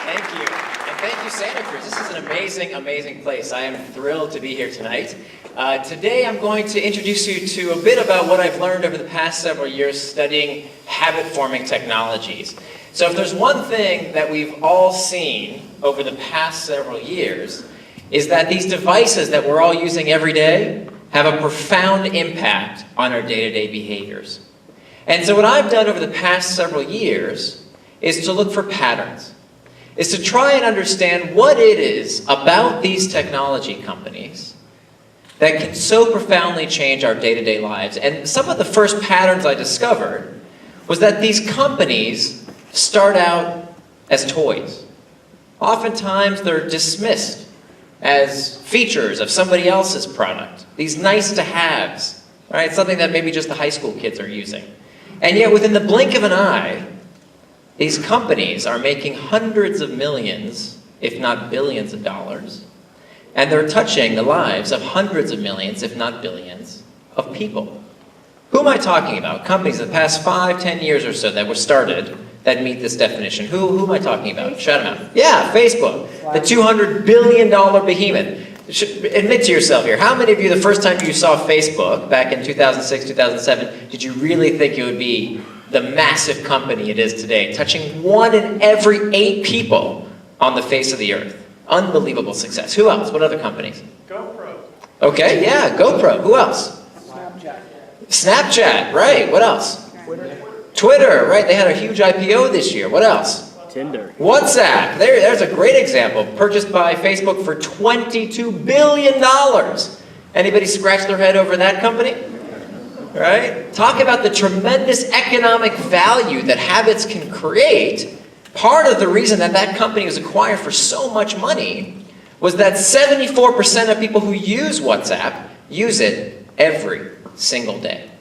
Thank you. And thank you, Santa Cruz. This is an amazing, amazing place. I am thrilled to be here tonight. Today I'm going to introduce you to a bit about what I've learned over the past several years studying habit-forming technologies. So if there's one thing that we've all seen over the past several years, is that these devices that we're all using every day have a profound impact on our day-to-day behaviors. And so what I've done over the past several years is to look for patterns, is to try and understand what it is about these technology companies that can so profoundly change our day-to-day lives. And some of the first patterns I discovered was that these companies start out as toys. Oftentimes they're dismissed as features of somebody else's product, these nice-to-haves, right? Something that maybe just the high school kids are using. And yet within the blink of an eye, these companies are making hundreds of millions, if not billions of dollars, and they're touching the lives of hundreds of millions, if not billions, of people. Who am I talking about? Companies in the past 5, 10 years or so that were started that meet this definition. Who am I talking about? Shout them out. Yeah, Facebook, the $200 billion behemoth. Admit to yourself here, how many of you, the first time you saw Facebook back in 2006, 2007, did you really think it would be the massive company it is today, touching 1 in every 8 people on the face of the earth? Unbelievable success. Who else? What other companies? GoPro. Okay, yeah, GoPro. Who else? Snapchat. Snapchat, right. What else? Twitter, right. They had a huge IPO this year. What else? Tinder. WhatsApp. There's a great example. Purchased by Facebook for $22 billion. Anybody scratch their head over that company? Right? Talk about the tremendous economic value that habits can create. Part of the reason that that company was acquired for so much money was that 74% of people who use WhatsApp use it every single day.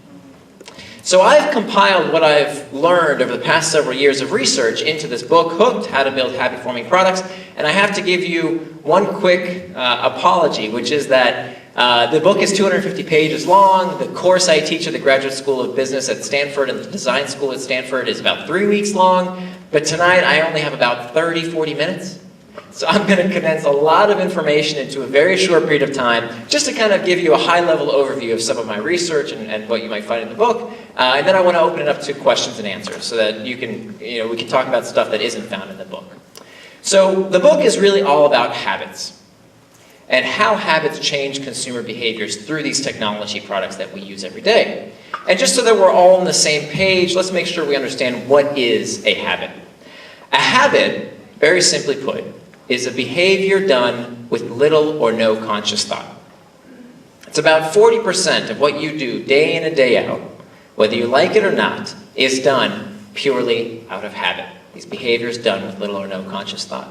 So I've compiled what I've learned over the past several years of research into this book, Hooked, How to Build Habit-Forming Products. And I have to give you one quick apology, which is that the book is 250 pages long. The course I teach at the Graduate School of Business at Stanford and the Design School at Stanford is about 3 weeks long. But tonight I only have about 30, 40 minutes. So I'm going to condense a lot of information into a very short period of time, just to kind of give you a high-level overview of some of my research and what you might find in the book. And then I want to open it up to questions and answers so that we can talk about stuff that isn't found in the book. So the book is really all about habits and how habits change consumer behaviors through these technology products that we use every day. And just so that we're all on the same page, let's make sure we understand what is a habit. A habit, very simply put, is a behavior done with little or no conscious thought. It's about 40% of what you do day in and day out, whether you like it or not, is done purely out of habit. These behaviors done with little or no conscious thought.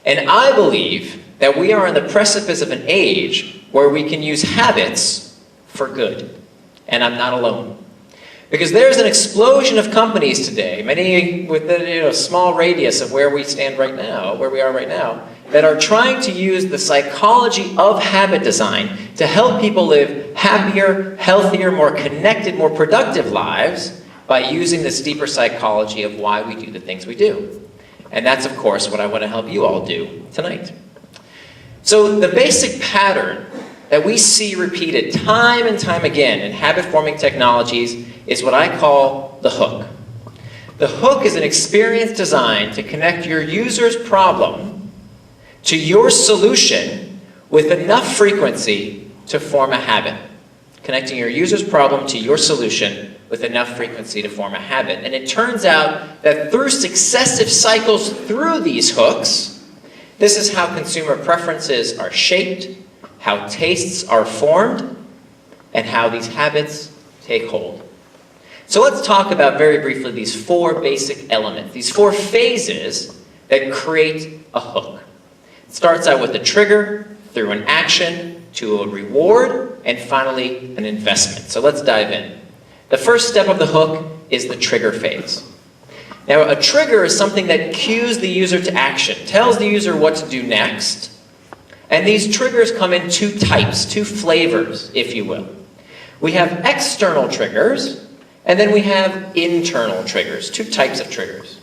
And I believe that we are on the precipice of an age where we can use habits for good. And I'm not alone. Because there's an explosion of companies today, many with a small radius of where we stand right now, where we are right now, that are trying to use the psychology of habit design to help people live happier, healthier, more connected, more productive lives by using this deeper psychology of why we do the things we do. And that's, of course, what I want to help you all do tonight. So the basic pattern that we see repeated time and time again in habit-forming technologies is what I call the hook. The hook is an experience designed to connect your user's problem to your solution with enough frequency to form a habit. Connecting your user's problem to your solution with enough frequency to form a habit. And it turns out that through successive cycles through these hooks, this is how consumer preferences are shaped, how tastes are formed, and how these habits take hold. So let's talk about very briefly these 4 basic elements, these 4 phases that create a hook. It starts out with a trigger, through an action, to a reward, and finally an investment. So let's dive in. The first step of the hook is the trigger phase. Now, a trigger is something that cues the user to action, tells the user what to do next. And these triggers come in 2 types, 2 flavors, if you will. We have external triggers, and then we have internal triggers, 2 types of triggers.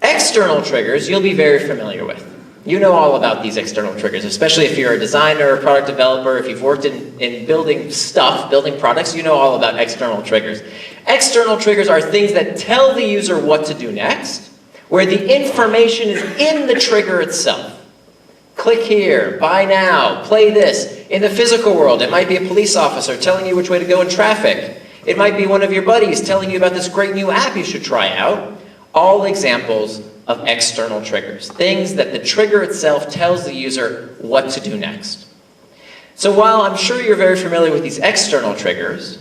External triggers you'll be very familiar with. You know all about these external triggers, especially if you're a designer, product developer, if you've worked in building stuff, building products, you know all about external triggers. External triggers are things that tell the user what to do next, where the information is in the trigger itself. Click here, buy now, play this. In the physical world, it might be a police officer telling you which way to go in traffic. It might be one of your buddies telling you about this great new app you should try out. All examples of external triggers, things that the trigger itself tells the user what to do next. So while I'm sure you're very familiar with these external triggers,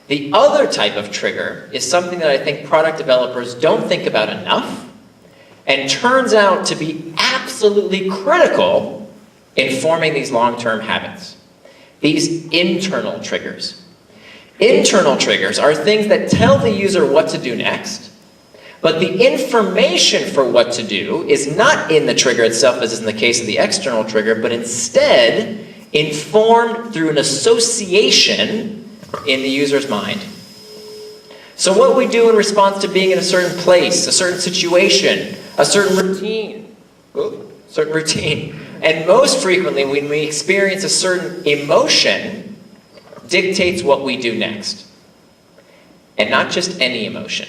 the other type of trigger is something that I think product developers don't think about enough and turns out to be absolutely critical in forming these long-term habits. These internal triggers. Internal triggers are things that tell the user what to do next, but the information for what to do is not in the trigger itself, as is in the case of the external trigger, but instead informed through an association in the user's mind. So what we do in response to being in a certain place, a certain situation, a certain routine, and most frequently when we experience a certain emotion, dictates what we do next. And not just any emotion.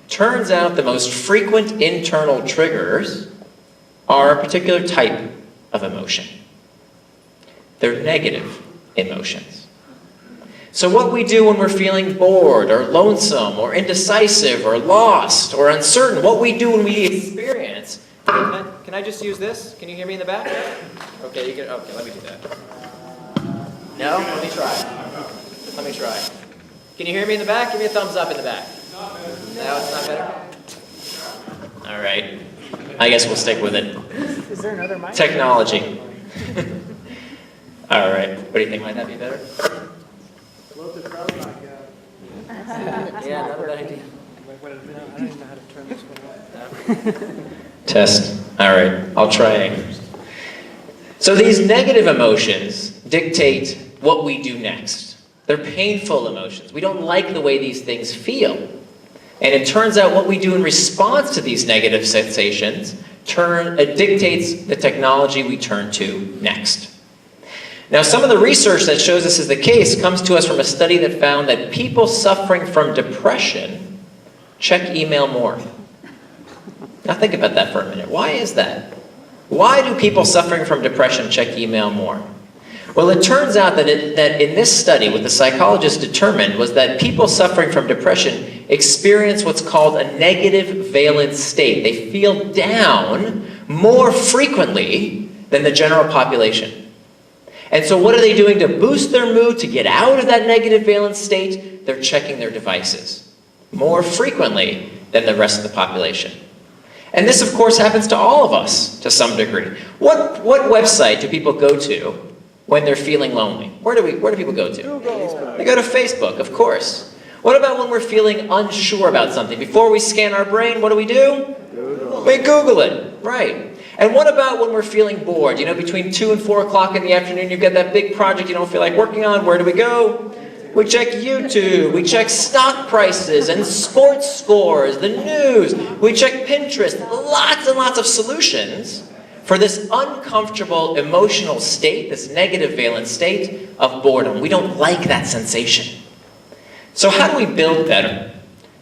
Turns out the most frequent internal triggers are a particular type of emotion. They're negative emotions. So what we do when we're feeling bored or lonesome or indecisive or lost or uncertain, what we do when we experience... Can I just use this? Can you hear me in the back? Okay, you can. Okay, let me do that. No? Let me try. Let me try. Can you hear me in the back? Give me a thumbs up in the back. No, it's not better? All right. I guess we'll stick with it. Is there another mic? Technology. All right. What do you think? Might that be better? Yeah, not a bad idea. I don't even know how to turn this one on. Test. All right. I'll try. So these negative emotions dictate what we do next. They're painful emotions. We don't like the way these things feel. And it turns out what we do in response to these negative sensations dictates the technology we turn to next. Now, some of the research that shows this is the case comes to us from a study that found that people suffering from depression check email more. Now think about that for a minute. Why is that? Why do people suffering from depression check email more? Well, it turns out that in this study, what the psychologists determined was that people suffering from depression experience what's called a negative valence state. They feel down more frequently than the general population. And so what are they doing to boost their mood, to get out of that negative valence state? They're checking their devices more frequently than the rest of the population. And this, of course, happens to all of us to some degree. What website do people go to when they're feeling lonely? Where do people go to? Google. They go to Facebook, of course. What about when we're feeling unsure about something? Before we scan our brain, what do? Google. We Google it, right. And what about when we're feeling bored? You know, between 2 and 4 o'clock in the afternoon, you've got that big project you don't feel like working on. Where do we go? We check YouTube, we check stock prices and sports scores, the news, we check Pinterest, lots and lots of solutions for this uncomfortable emotional state, this negative valence state of boredom. We don't like that sensation. So how do we build better?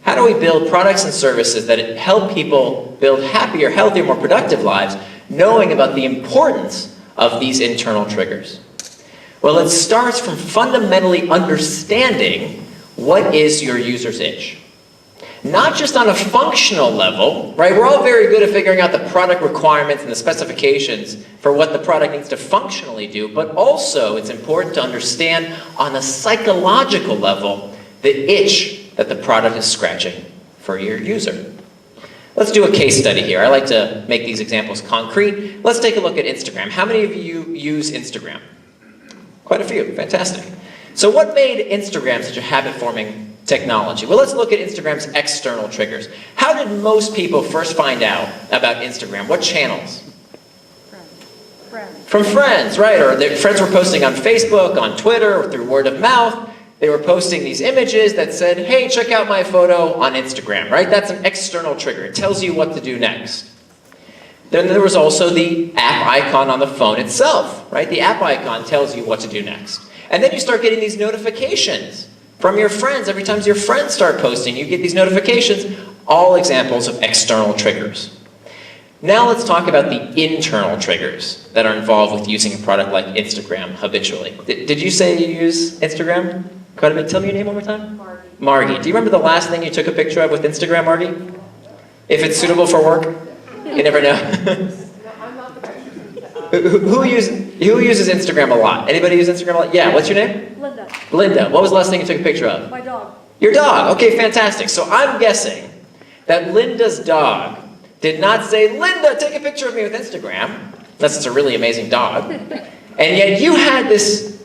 How do we build products and services that help people build happier, healthier, more productive lives, knowing about the importance of these internal triggers? Well, it starts from fundamentally understanding what is your user's itch. Not just on a functional level, right? We're all very good at figuring out the product requirements and the specifications for what the product needs to functionally do, but also it's important to understand on a psychological level the itch that the product is scratching for your user. Let's do a case study here. I like to make these examples concrete. Let's take a look at Instagram. How many of you use Instagram? Quite a few. Fantastic. So what made Instagram such a habit-forming technology? Well, let's look at Instagram's external triggers. How did most people first find out about Instagram? What channels? Friends. From friends, right? Or their friends were posting on Facebook, on Twitter, or through word of mouth. They were posting these images that said, hey, check out my photo on Instagram, right? That's an external trigger. It tells you what to do next. Then there was also the app icon on the phone itself, right? The app icon tells you what to do next. And then you start getting these notifications from your friends. Every time your friends start posting, you get these notifications, all examples of external triggers. Now let's talk about the internal triggers that are involved with using a product like Instagram habitually. Did you say you use Instagram quite a bit? Tell me your name one more time. Margie. Margie. Do you remember the last thing you took a picture of with Instagram, Margie? If it's suitable for work? You never know. No, I'm not the person. Who uses Instagram a lot? Anybody use Instagram a lot? Yeah, what's your name? Linda. Linda. What was the last thing you took a picture of? My dog. Your dog. Okay, fantastic. So I'm guessing that Linda's dog did not say, Linda, take a picture of me with Instagram, unless it's a really amazing dog. And yet you had this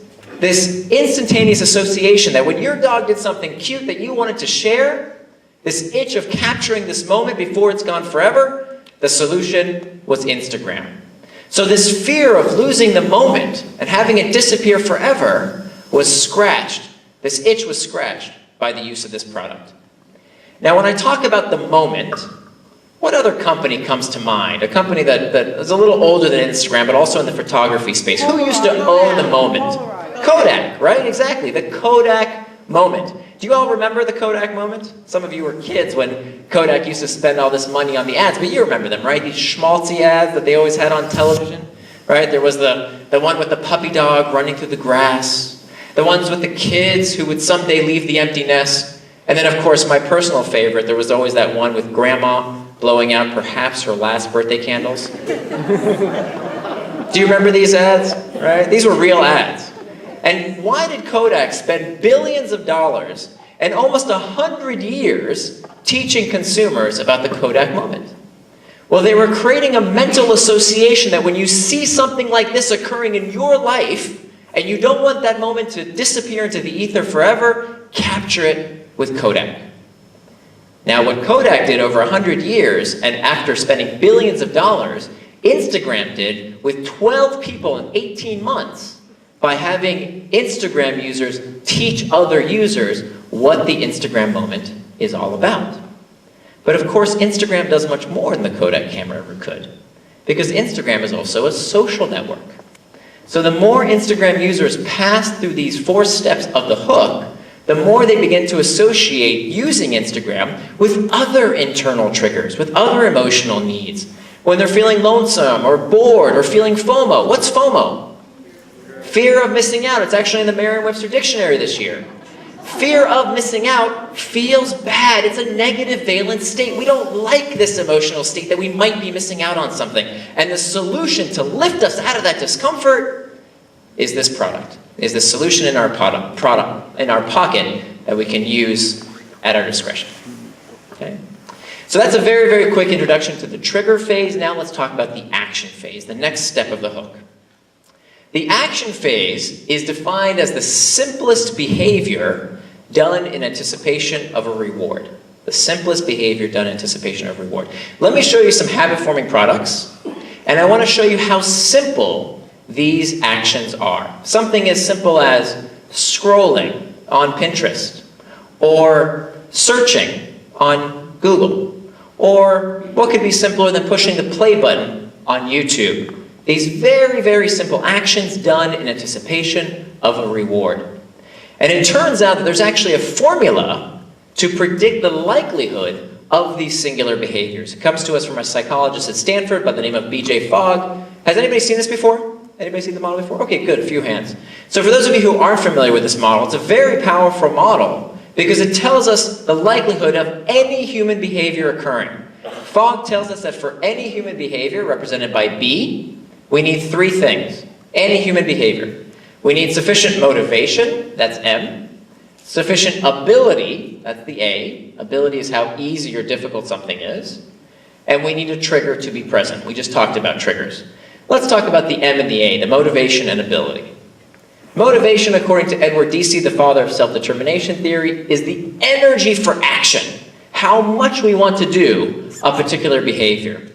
instantaneous association that when your dog did something cute that you wanted to share, this itch of capturing this moment before it's gone forever, the solution was Instagram. So this fear of losing the moment and having it disappear forever was scratched. This itch was scratched by the use of this product. Now when I talk about the moment, what other company comes to mind? A company that is a little older than Instagram, but also in the photography space. Who used to own the moment? Kodak, right? Exactly, the Kodak moment. Do you all remember the Kodak moment? Some of you were kids when Kodak used to spend all this money on the ads, but you remember them, right? These schmaltzy ads that they always had on television, right? There was the one with the puppy dog running through the grass, the ones with the kids who would someday leave the empty nest, and then of course my personal favorite, there was always that one with grandma blowing out perhaps her last birthday candles. Do you remember these ads? Right? These were real ads. And why did Kodak spend billions of dollars and almost 100 years teaching consumers about the Kodak moment? Well, they were creating a mental association that when you see something like this occurring in your life, and you don't want that moment to disappear into the ether forever, capture it with Kodak. Now, what Kodak did over 100 years, and after spending billions of dollars, Instagram did with 12 people in 18 months by having Instagram users teach other users what the Instagram moment is all about. But of course, Instagram does much more than the Kodak camera ever could, because Instagram is also a social network. So the more Instagram users pass through these 4 steps of the hook, the more they begin to associate using Instagram with other internal triggers, with other emotional needs. When they're feeling lonesome or bored or feeling FOMO. What's FOMO? Fear of missing out. It's actually in the Merriam-Webster dictionary this year. Fear of missing out feels bad. It's a negative valence state. We don't like this emotional state that we might be missing out on something. And the solution to lift us out of that discomfort is this product. Is the solution in our in our pocket that we can use at our discretion. Okay? So that's a very, very quick introduction to the trigger phase. Now let's talk about the action phase, the next step of the hook. The action phase is defined as the simplest behavior done in anticipation of a reward. The simplest behavior done in anticipation of a reward. Let me show you some habit-forming products, and I want to show you how simple these actions are. Something as simple as scrolling on Pinterest, or searching on Google, or what could be simpler than pushing the play button on YouTube. These very, very simple actions done in anticipation of a reward. And it turns out that there's actually a formula to predict the likelihood of these singular behaviors. It comes to us from a psychologist at Stanford by the name of B.J. Fogg. Has anybody seen this before? Anybody seen the model before? Okay, good, a few hands. So for those of you who aren't familiar with this model, it's a very powerful model because it tells us the likelihood of any human behavior occurring. Fogg tells us that for any human behavior, represented by B, we need 3 things. Any human behavior. We need sufficient motivation, that's M. Sufficient ability, that's the A. Ability is how easy or difficult something is. And we need a trigger to be present. We just talked about triggers. Let's talk about the M and the A, the motivation and ability. Motivation, according to Edward Deci, the father of self-determination theory, is the energy for action. How much we want to do a particular behavior.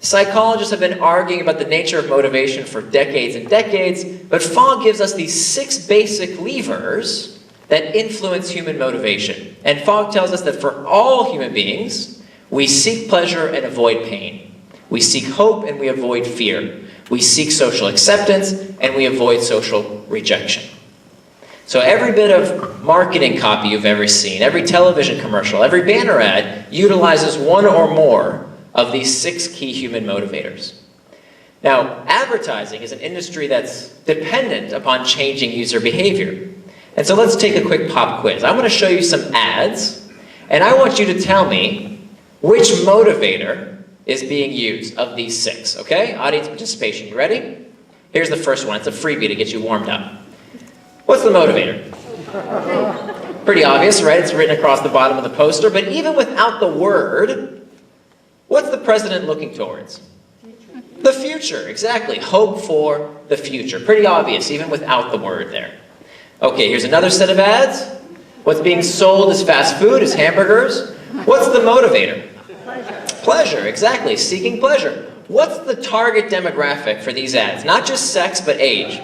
Psychologists have been arguing about the nature of motivation for decades and decades, but Fogg gives us these 6 basic levers that influence human motivation. And Fogg tells us that for all human beings, we seek pleasure and avoid pain. We seek hope and we avoid fear. We seek social acceptance and we avoid social rejection. So every bit of marketing copy you've ever seen, every television commercial, every banner ad utilizes one or more of these 6 key human motivators. Now, advertising is an industry that's dependent upon changing user behavior. And so let's take a quick pop quiz. I'm going to show you some ads, and I want you to tell me which motivator is being used of these 6, okay? Audience participation, you ready? Here's the first one. It's a freebie to get you warmed up. What's the motivator? Pretty obvious, right? It's written across the bottom of the poster, but even without the word, what's the president looking towards? The future, exactly. Hope for the future. Pretty obvious, even without the word there. Okay, here's another set of ads. What's being sold is fast food, is hamburgers. What's the motivator? Pleasure, exactly. Seeking pleasure. What's the target demographic for these ads? Not just sex, but age.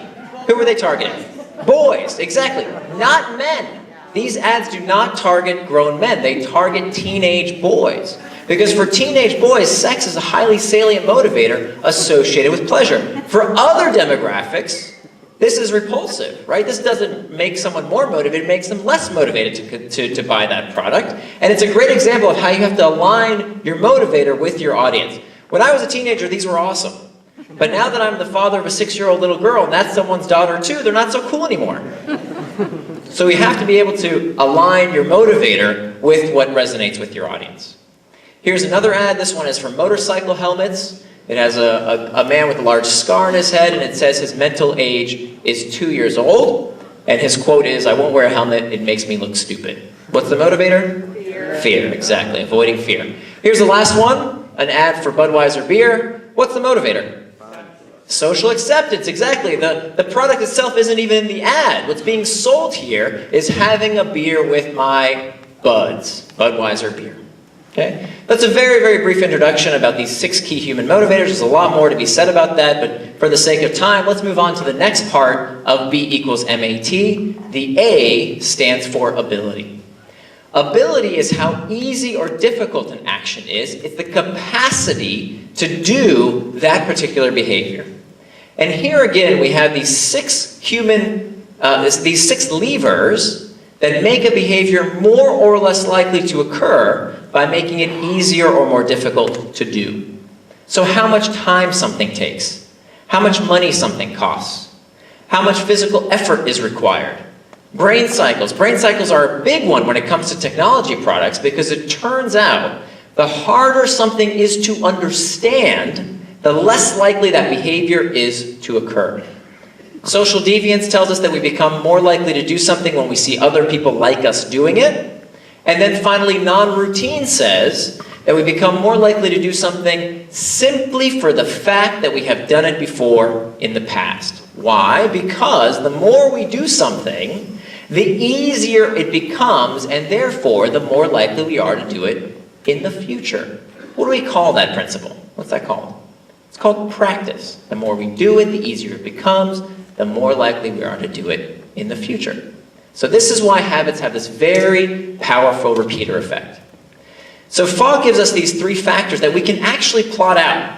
Who are they targeting? Boys, exactly. Not men. These ads do not target grown men. They target teenage boys. Because for teenage boys, sex is a highly salient motivator associated with pleasure. For other demographics, this is repulsive, right? This doesn't make someone more motivated, it makes them less motivated to buy that product. And it's a great example of how you have to align your motivator with your audience. When I was a teenager, these were awesome. But now that I'm the father of a 6-year-old little girl, and that's someone's daughter too, they're not so cool anymore. So you have to be able to align your motivator with what resonates with your audience. Here's another ad. This one is for motorcycle helmets. It has a man with a large scar on his head, and it says his mental age is 2 years old. And his quote is, "I won't wear a helmet, it makes me look stupid." What's the motivator? Fear. Fear, exactly. Avoiding fear. Here's the last one, an ad for Budweiser beer. What's the motivator? Social acceptance, exactly. The product itself isn't even in the ad. What's being sold here is having a beer with my buds, Budweiser beer. Okay? That's a very, very brief introduction about these 6 key human motivators. There's a lot more to be said about that, but for the sake of time, let's move on to the next part of B equals MAT. The A stands for ability. Ability is how easy or difficult an action is. It's the capacity to do that particular behavior. And here again, we have these 6 these 6 levers that make a behavior more or less likely to occur by making it easier or more difficult to do. So how much time something takes, how much money something costs, how much physical effort is required. Brain cycles. Brain cycles are a big one when it comes to technology products because it turns out the harder something is to understand, the less likely that behavior is to occur. Social deviance tells us that we become more likely to do something when we see other people like us doing it. And then finally, non-routine says that we become more likely to do something simply for the fact that we have done it before in the past. Why? Because the more we do something, the easier it becomes, and therefore, the more likely we are to do it in the future. What do we call that principle? What's that called? It's called practice. The more we do it, the easier it becomes, the more likely we are to do it in the future. So this is why habits have this very powerful repeater effect. So Fogg gives us these 3 factors that we can actually plot out.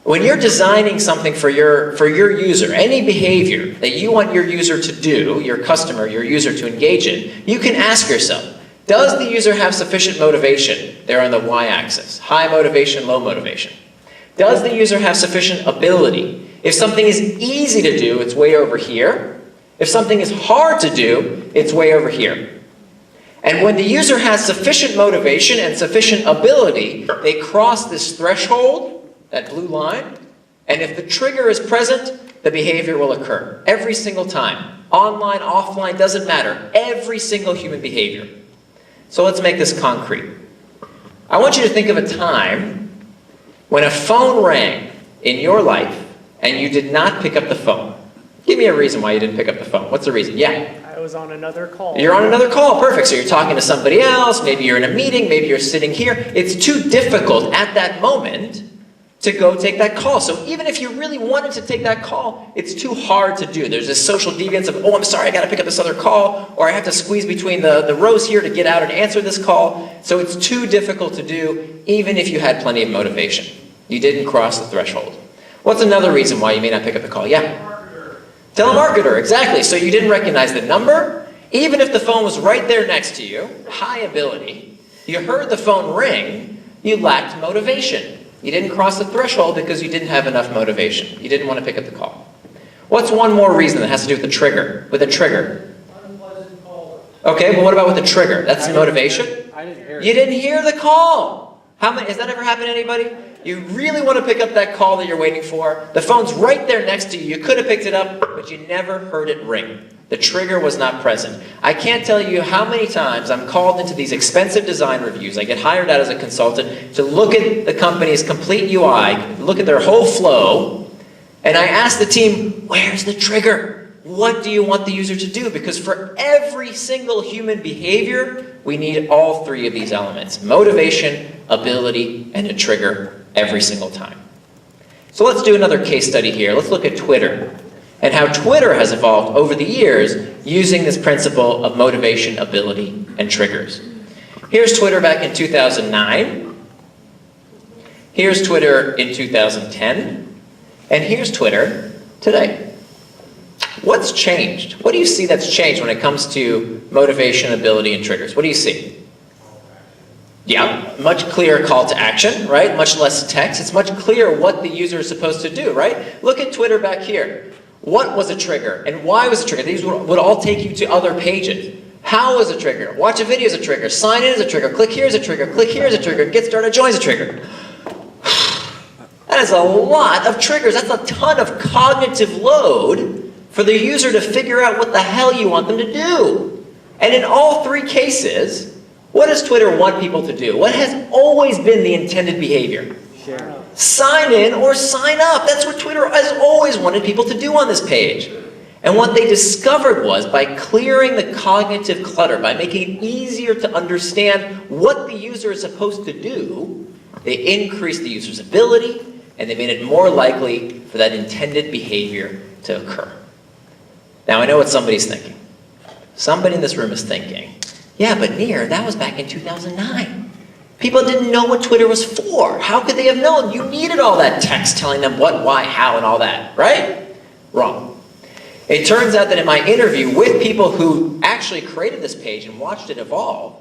When you're designing something for your user, any behavior that you want your user to do, your customer, your user to engage in, you can ask yourself, does the user have sufficient motivation? They're on the y-axis. High motivation, low motivation. Does the user have sufficient ability? If something is easy to do, it's way over here. If something is hard to do, it's way over here. And when the user has sufficient motivation and sufficient ability, they cross this threshold, that blue line, and if the trigger is present, the behavior will occur every single time. Online, offline, doesn't matter. Every single human behavior. So let's make this concrete. I want you to think of a time when a phone rang in your life and you did not pick up the phone. Give me a reason why you didn't pick up the phone. What's the reason? Yeah. I was on another call. You're on another call. Perfect. So you're talking to somebody else. Maybe you're in a meeting. Maybe you're sitting here. It's too difficult at that moment to go take that call. So even if you really wanted to take that call, it's too hard to do. There's this social deviance of, oh, I'm sorry, I gotta pick up this other call, or I have to squeeze between the rows here to get out and answer this call. So it's too difficult to do, even if you had plenty of motivation. You didn't cross the threshold. What's another reason why you may not pick up the call? Yeah? Telemarketer, exactly. So you didn't recognize the number, even if the phone was right there next to you, high ability, you heard the phone ring, you lacked motivation. You didn't cross the threshold because you didn't have enough motivation. You didn't want to pick up the call. What's one more reason that has to do with the trigger? With a trigger. Unpleasant caller. Okay, but what about with the trigger? That's motivation? I didn't hear it. You didn't hear the call. Has that ever happened to anybody? You really want to pick up that call that you're waiting for. The phone's right there next to you. You could have picked it up, but you never heard it ring. The trigger was not present. I can't tell you how many times I'm called into these expensive design reviews. I get hired out as a consultant to look at the company's complete UI, look at their whole flow, and I ask the team, where's the trigger? What do you want the user to do? Because for every single human behavior, we need all three of these elements: motivation, ability, and a trigger every single time. So let's do another case study here. Let's look at Twitter and how Twitter has evolved over the years using this principle of motivation, ability, and triggers. Here's Twitter back in 2009. Here's Twitter in 2010. And here's Twitter today. What's changed? What do you see that's changed when it comes to motivation, ability, and triggers? What do you see? Yeah, much clearer call to action, right? Much less text. It's much clearer what the user is supposed to do, right? Look at Twitter back here. What was a trigger and why was a trigger? These would all take you to other pages. How was a trigger? Watch a video is a trigger. Sign in is a trigger. Click here is a trigger. Click here is a trigger. Get started, join is a trigger. That is a lot of triggers. That's a ton of cognitive load for the user to figure out what the hell you want them to do. And in all three cases, what does Twitter want people to do? What has always been the intended behavior? Share. Sign in or sign up. That's what Twitter has always wanted people to do on this page. And what they discovered was by clearing the cognitive clutter, by making it easier to understand what the user is supposed to do, they increased the user's ability and they made it more likely for that intended behavior to occur. Now I know what somebody's thinking. Somebody in this room is thinking, yeah, but Nir, that was back in 2009. People didn't know what Twitter was for. How could they have known? You needed all that text telling them what, why, how, and all that, right? Wrong. It turns out that in my interview with people who actually created this page and watched it evolve,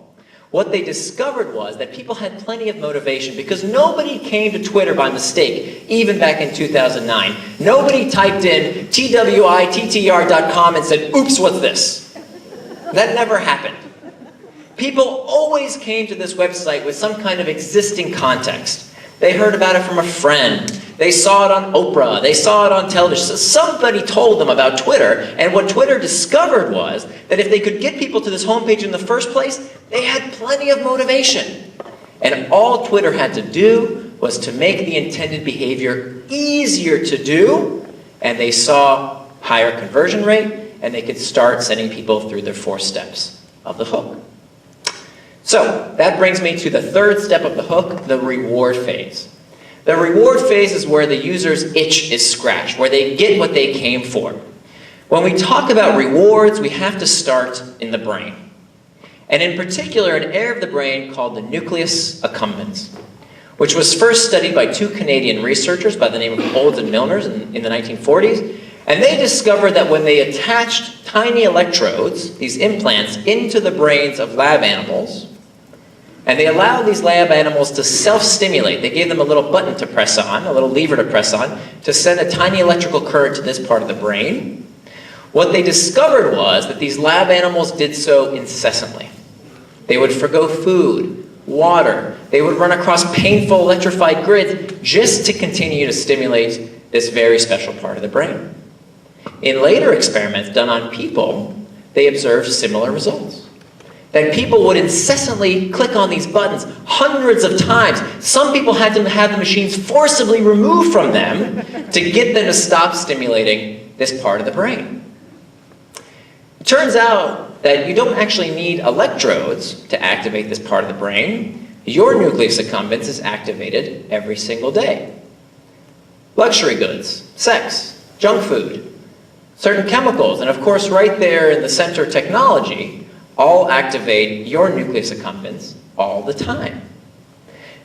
what they discovered was that people had plenty of motivation because nobody came to Twitter by mistake, even back in 2009. Nobody typed in twittr.com and said, oops, what's this? That never happened. People always came to this website with some kind of existing context. They heard about it from a friend. They saw it on Oprah. They saw it on television. So somebody told them about Twitter, and what Twitter discovered was that if they could get people to this homepage in the first place, they had plenty of motivation. And all Twitter had to do was to make the intended behavior easier to do, and they saw higher conversion rate, and they could start sending people through their 4 steps of the hook. So that brings me to the third step of the hook, the reward phase. The reward phase is where the user's itch is scratched, where they get what they came for. When we talk about rewards, we have to start in the brain. And in particular, an area of the brain called the nucleus accumbens, which was first studied by 2 Canadian researchers by the name of Olds and Milner in the 1940s. And they discovered that when they attached tiny electrodes, these implants, into the brains of lab animals, and they allowed these lab animals to self-stimulate. They gave them a little button to press on, a little lever to press on, to send a tiny electrical current to this part of the brain. What they discovered was that these lab animals did so incessantly. They would forgo food, water. They would run across painful electrified grids just to continue to stimulate this very special part of the brain. In later experiments done on people, they observed similar results. That people would incessantly click on these buttons hundreds of times. Some people had to have the machines forcibly removed from them to get them to stop stimulating this part of the brain. It turns out that you don't actually need electrodes to activate this part of the brain. Your nucleus accumbens is activated every single day. luxury goods, sex, junk food, certain chemicals, and of course right there in the center, technology, all activate your nucleus accumbens all the time.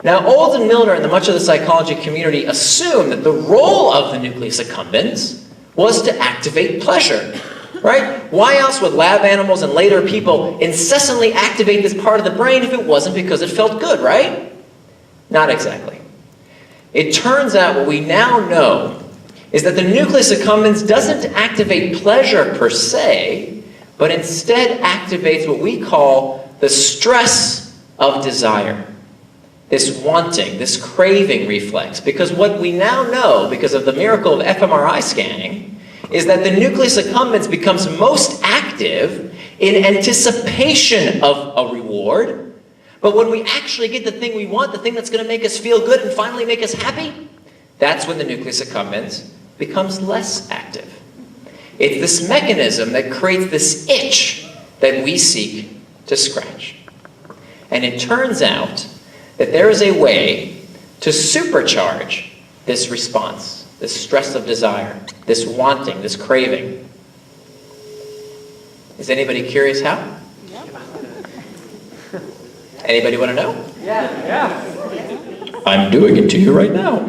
Now, Olds and Milner and much of the psychology community assume that the role of the nucleus accumbens was to activate pleasure, right? Why else would lab animals and later people incessantly activate this part of the brain if it wasn't because it felt good, right? Not exactly. It turns out what we now know is that the nucleus accumbens doesn't activate pleasure per se, but instead activates what we call the stress of desire. This wanting, this craving reflex. Because what we now know, because of the miracle of fMRI scanning, is that the nucleus accumbens becomes most active in anticipation of a reward. But when we actually get the thing we want, the thing that's going to make us feel good and finally make us happy, that's when the nucleus accumbens becomes less active. It's this mechanism that creates this itch that we seek to scratch. And it turns out that there is a way to supercharge this response, this stress of desire, this wanting, this craving. Is anybody curious how? Anybody want to know? Yeah. I'm doing it to you right now.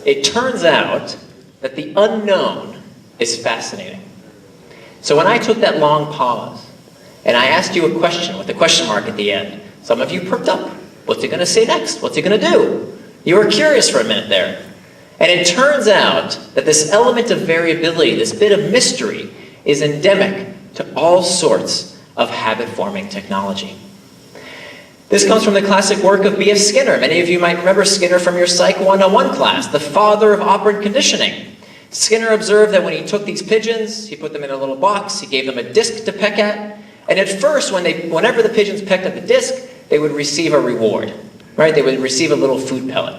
It turns out that the unknown is fascinating. So when I took that long pause and I asked you a question with a question mark at the end, some of you perked up. What's he going to say next? What's he going to do? You were curious for a minute there. And it turns out that this element of variability, this bit of mystery, is endemic to all sorts of habit-forming technology. This comes from the classic work of B.F. Skinner. Many of you might remember Skinner from your Psych 101 class, the father of operant conditioning. Skinner observed that when he took these pigeons, he put them in a little box, he gave them a disc to peck at, and at first, whenever the pigeons pecked at the disc, they would receive a reward, right? They would receive a little food pellet.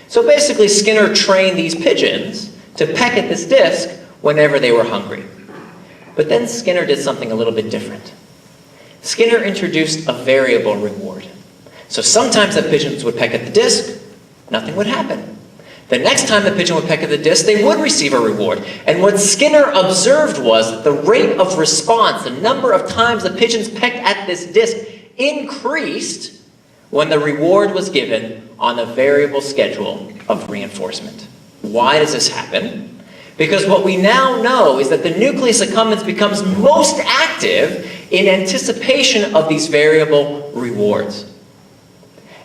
So basically, Skinner trained these pigeons to peck at this disc whenever they were hungry. But then Skinner did something a little bit different. Skinner introduced a variable reward. So sometimes the pigeons would peck at the disc, nothing would happen. The next time the pigeon would peck at the disc, they would receive a reward. And what Skinner observed was that the rate of response, the number of times the pigeons pecked at this disc, increased when the reward was given on a variable schedule of reinforcement. Why does this happen? Because what we now know is that the nucleus accumbens becomes most active in anticipation of these variable rewards.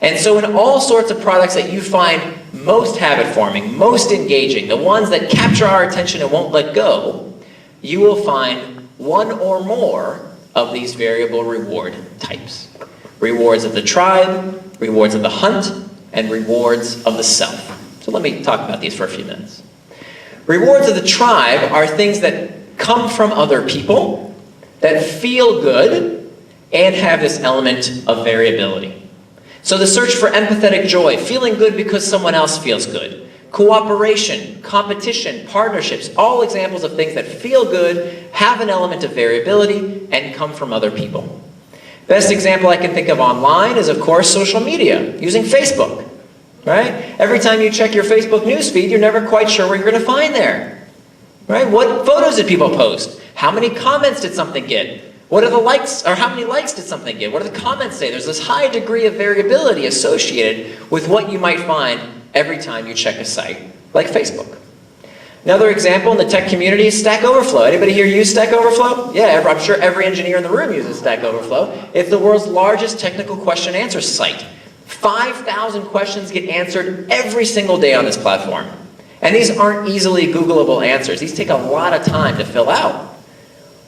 And so in all sorts of products that you find most habit-forming, most engaging, the ones that capture our attention and won't let go, you will find one or more of these variable reward types. Rewards of the tribe, rewards of the hunt, and rewards of the self. So let me talk about these for a few minutes. Rewards of the tribe are things that come from other people, that feel good, and have this element of variability. So the search for empathetic joy, feeling good because someone else feels good. Cooperation, competition, partnerships, all examples of things that feel good, have an element of variability, and come from other people. Best example I can think of online is, of course, social media, using Facebook, right? Every time you check your Facebook newsfeed, you're never quite sure what you're going to find there, right? What photos did people post? How many comments did something get? What are the likes, or how many likes did something get? What do the comments say? There's this high degree of variability associated with what you might find every time you check a site like Facebook. Another example in the tech community is Stack Overflow. Anybody here use Stack Overflow? Yeah, I'm sure every engineer in the room uses Stack Overflow. It's the world's largest technical question answer site. 5,000 questions get answered every single day on this platform. And these aren't easily Googleable answers. These take a lot of time to fill out.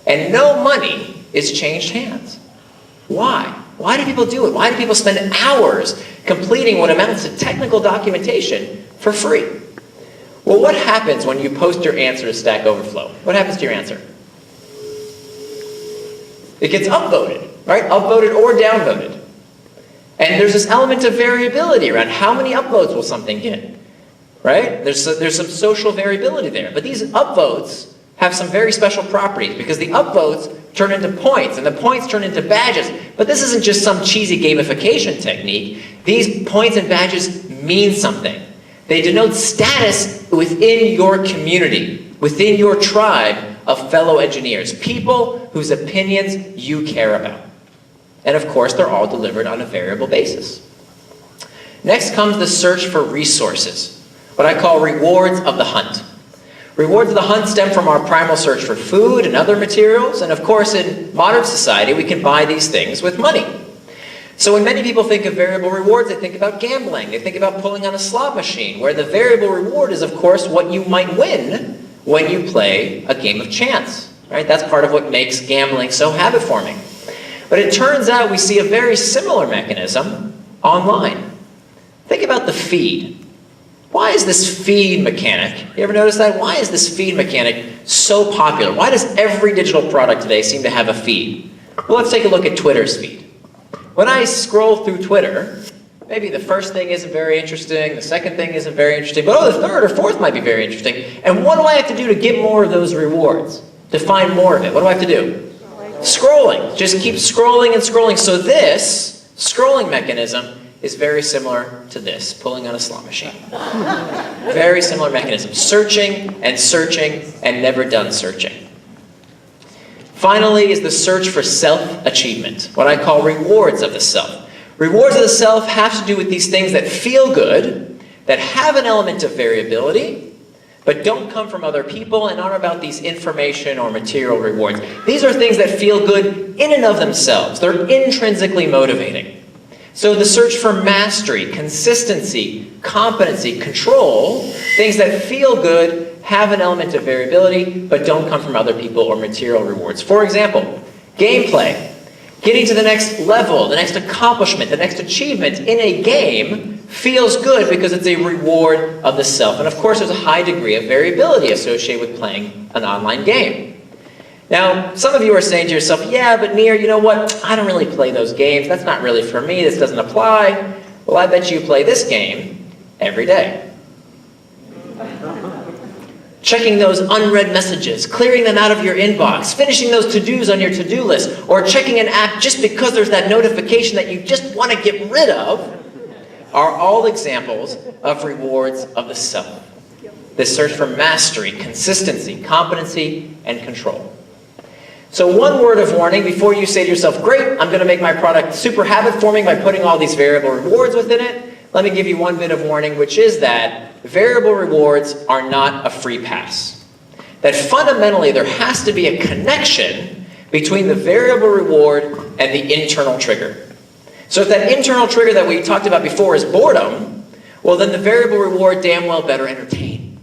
And no money is changed hands. Why? Why do people do it? Why do people spend hours completing what amounts to technical documentation for free? Well, what happens when you post your answer to Stack Overflow? What happens to your answer? It gets upvoted, right? Upvoted or downvoted. And there's this element of variability around how many upvotes will something get, right? There's some social variability there. But these upvotes have some very special properties because the upvotes turn into points, and the points turn into badges. But this isn't just some cheesy gamification technique. These points and badges mean something. They denote status within your community, within your tribe of fellow engineers, people whose opinions you care about. And of course, they're all delivered on a variable basis. Next comes the search for resources, what I call rewards of the hunt. Rewards of the hunt stem from our primal search for food and other materials, and of course, in modern society, we can buy these things with money. So when many people think of variable rewards, they think about gambling. They think about pulling on a slot machine, where the variable reward is, of course, what you might win when you play a game of chance. Right? That's part of what makes gambling so habit-forming. But it turns out we see a very similar mechanism online. Think about the feed. Why is this feed mechanic, you ever notice that? Why is this feed mechanic so popular? Why does every digital product today seem to have a feed? Well, let's take a look at Twitter's feed. When I scroll through Twitter, maybe the first thing isn't very interesting, the second thing isn't very interesting, but the third or fourth might be very interesting. And what do I have to do to get more of those rewards? To find more of it? What do I have to do? Scrolling. Just keep scrolling and scrolling. So this scrolling mechanism is very similar to this, pulling on a slot machine. Very similar mechanism. Searching and searching and never done searching. Finally is the search for self-achievement, what I call rewards of the self. Rewards of the self have to do with these things that feel good, that have an element of variability, but don't come from other people and aren't about these information or material rewards. These are things that feel good in and of themselves. They're intrinsically motivating. So the search for mastery, consistency, competency, control, things that feel good, have an element of variability, but don't come from other people or material rewards. For example, gameplay. Getting to the next level, the next accomplishment, the next achievement in a game feels good because it's a reward of the self. And of course, there's a high degree of variability associated with playing an online game. Now, some of you are saying to yourself, yeah, but Nir, you know what? I don't really play those games. That's not really for me. This doesn't apply. Well, I bet you play this game every day. Checking those unread messages, clearing them out of your inbox, finishing those to-dos on your to-do list, or checking an app just because there's that notification that you just want to get rid of, are all examples of rewards of the self. This search for mastery, consistency, competency, and control. So one word of warning before you say to yourself, great, I'm going to make my product super habit-forming by putting all these variable rewards within it. Let me give you one bit of warning, which is that variable rewards are not a free pass. That fundamentally there has to be a connection between the variable reward and the internal trigger. So if that internal trigger that we talked about before is boredom, well then the variable reward damn well better entertain.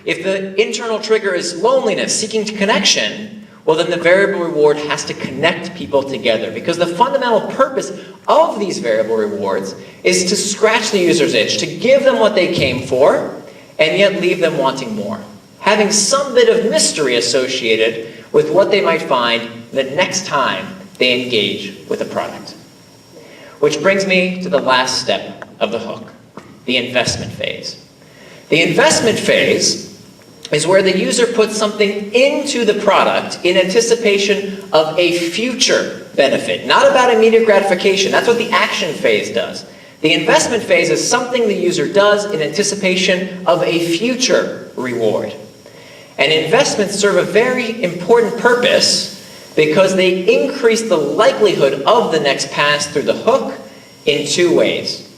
If the internal trigger is loneliness, seeking connection, well then the variable reward has to connect people together, because the fundamental purpose of these variable rewards is to scratch the user's itch, to give them what they came for, and yet leave them wanting more. Having some bit of mystery associated with what they might find the next time they engage with a product. Which brings me to the last step of the hook, the investment phase. The investment phase is where the user puts something into the product in anticipation of a future benefit, not about immediate gratification. That's what the action phase does. The investment phase is something the user does in anticipation of a future reward. And investments serve a very important purpose because they increase the likelihood of the next pass through the hook in two ways.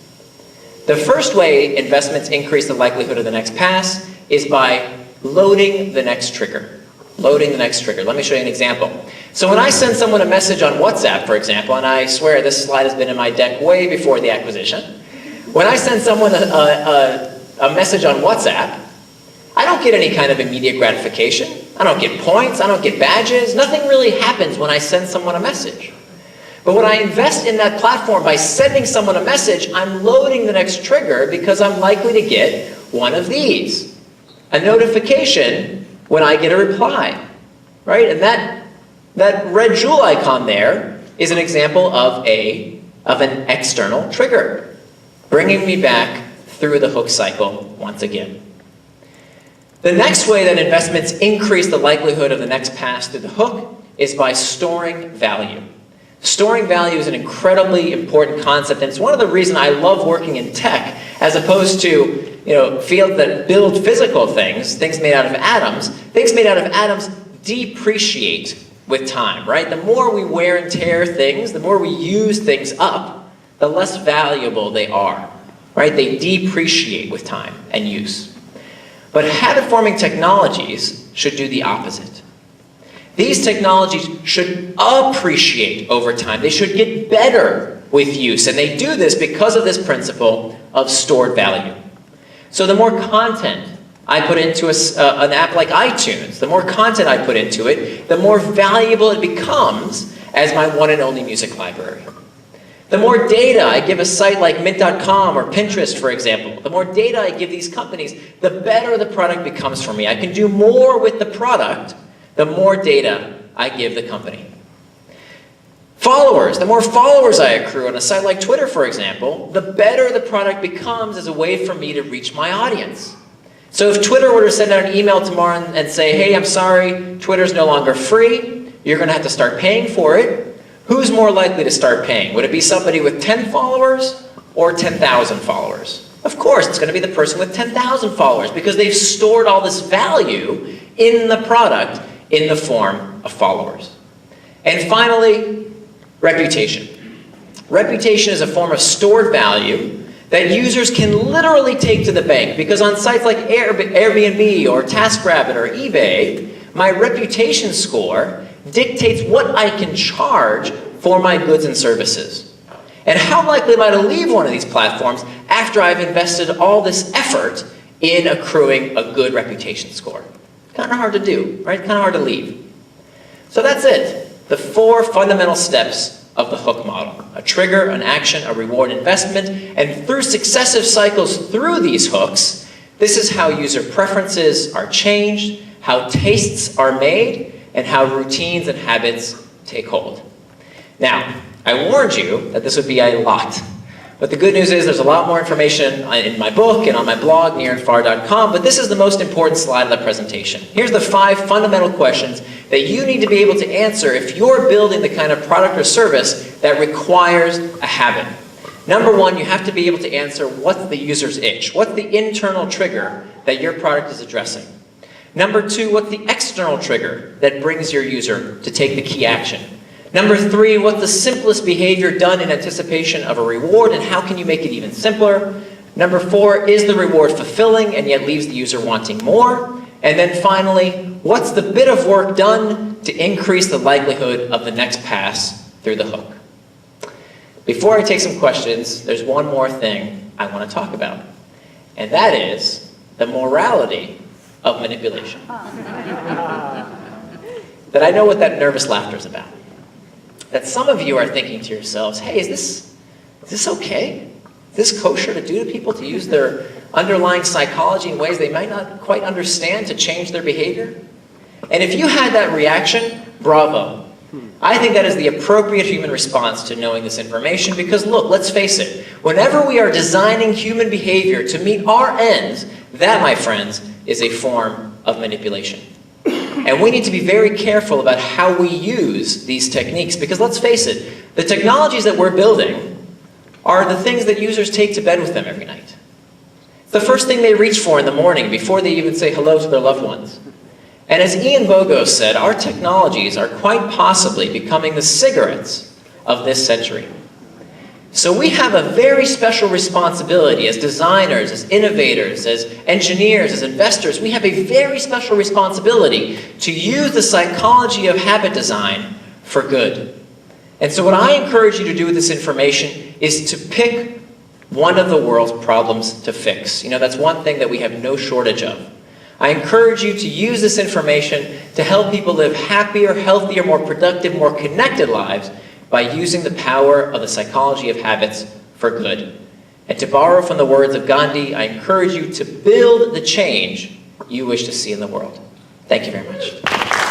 The first way investments increase the likelihood of the next pass is by loading the next trigger. Loading the next trigger. Let me show you an example. So when I send someone a message on WhatsApp, for example, and I swear this slide has been in my deck way before the acquisition. When I send someone a message on WhatsApp, I don't get any kind of immediate gratification. I don't get points. I don't get badges. Nothing really happens when I send someone a message. But when I invest in that platform by sending someone a message, I'm loading the next trigger because I'm likely to get one of these. A notification when I get a reply, right? And that red jewel icon there is an example of an external trigger, bringing me back through the hook cycle once again. The next way that investments increase the likelihood of the next pass through the hook is by storing value. Storing value is an incredibly important concept, and it's one of the reasons I love working in tech as opposed to fields that build physical things, things made out of atoms depreciate with time, right? The more we wear and tear things, the more we use things up, the less valuable they are, right? They depreciate with time and use. But habit-forming technologies should do the opposite. These technologies should appreciate over time. They should get better with use, and they do this because of this principle of stored value. So the more content I put into an app like iTunes, the more content I put into it, the more valuable it becomes as my one and only music library. The more data I give a site like Mint.com or Pinterest, for example, the more data I give these companies, the better the product becomes for me. I can do more with the product, the more data I give the company. Followers, the more followers I accrue on a site like Twitter, for example, the better the product becomes as a way for me to reach my audience. So if Twitter were to send out an email tomorrow and say, hey, I'm sorry, Twitter's no longer free, you're going to have to start paying for it, who's more likely to start paying? Would it be somebody with 10 followers or 10,000 followers? Of course, it's going to be the person with 10,000 followers because they've stored all this value in the product in the form of followers. And finally, reputation. Reputation is a form of stored value that users can literally take to the bank because on sites like Airbnb or TaskRabbit or eBay, my reputation score dictates what I can charge for my goods and services. And how likely am I to leave one of these platforms after I've invested all this effort in accruing a good reputation score? Kind of hard to do, right? Kind of hard to leave. So that's it. The 4 fundamental steps of the hook model. A trigger, an action, a reward, investment, and through successive cycles through these hooks, this is how user preferences are changed, how tastes are made, and how routines and habits take hold. Now, I warned you that this would be a lot. But the good news is there's a lot more information in my book and on my blog, nirandfar.com, but this is the most important slide of the presentation. Here's the 5 fundamental questions that you need to be able to answer if you're building the kind of product or service that requires a habit. Number 1, you have to be able to answer what's the user's itch? What's the internal trigger that your product is addressing? Number 2, what's the external trigger that brings your user to take the key action? Number 3, what's the simplest behavior done in anticipation of a reward, and how can you make it even simpler? Number 4, is the reward fulfilling and yet leaves the user wanting more? And then finally, what's the bit of work done to increase the likelihood of the next pass through the hook? Before I take some questions, there's one more thing I want to talk about, and that is the morality of manipulation. That I know what that nervous laughter is about. That some of you are thinking to yourselves, hey, is this okay? Is this kosher to do to people, to use their underlying psychology in ways they might not quite understand to change their behavior? And if you had that reaction, bravo. I think that is the appropriate human response to knowing this information because look, let's face it, whenever we are designing human behavior to meet our ends, that, my friends, is a form of manipulation. And we need to be very careful about how we use these techniques because let's face it, the technologies that we're building are the things that users take to bed with them every night. It's the first thing they reach for in the morning before they even say hello to their loved ones. And as Ian Bogost said, our technologies are quite possibly becoming the cigarettes of this century. So we have a very special responsibility as designers, as innovators, as engineers, as investors. We have a very special responsibility to use the psychology of habit design for good. And so what I encourage you to do with this information is to pick one of the world's problems to fix. You know, that's one thing that we have no shortage of. I encourage you to use this information to help people live happier, healthier, more productive, more connected lives by using the power of the psychology of habits for good. And to borrow from the words of Gandhi, I encourage you to build the change you wish to see in the world. Thank you very much.